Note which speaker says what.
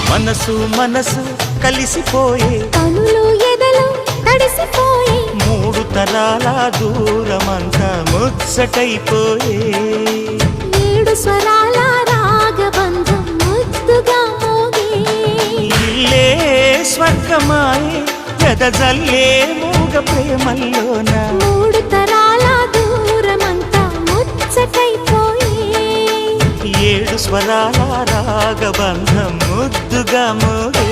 Speaker 1: మనసు మనసు కలిసిపోయే
Speaker 2: కనులు ఎదలు తడిసిపోయే
Speaker 1: మూడు తరాల దూరమంతా ముచ్చటైపోయే
Speaker 2: ఏడు స్వరాల రాగబంధం ముద్దుగా మోగే
Speaker 1: ఇల్లే స్వర్గమాయే ఎదజల్లే మూగ ప్రేమల్లోన
Speaker 2: మూడు తరాల దూరమంతా ముచ్చటైపోయే
Speaker 1: ఏడు స్వరాల రాగబంధం ముద్దుగా మోగే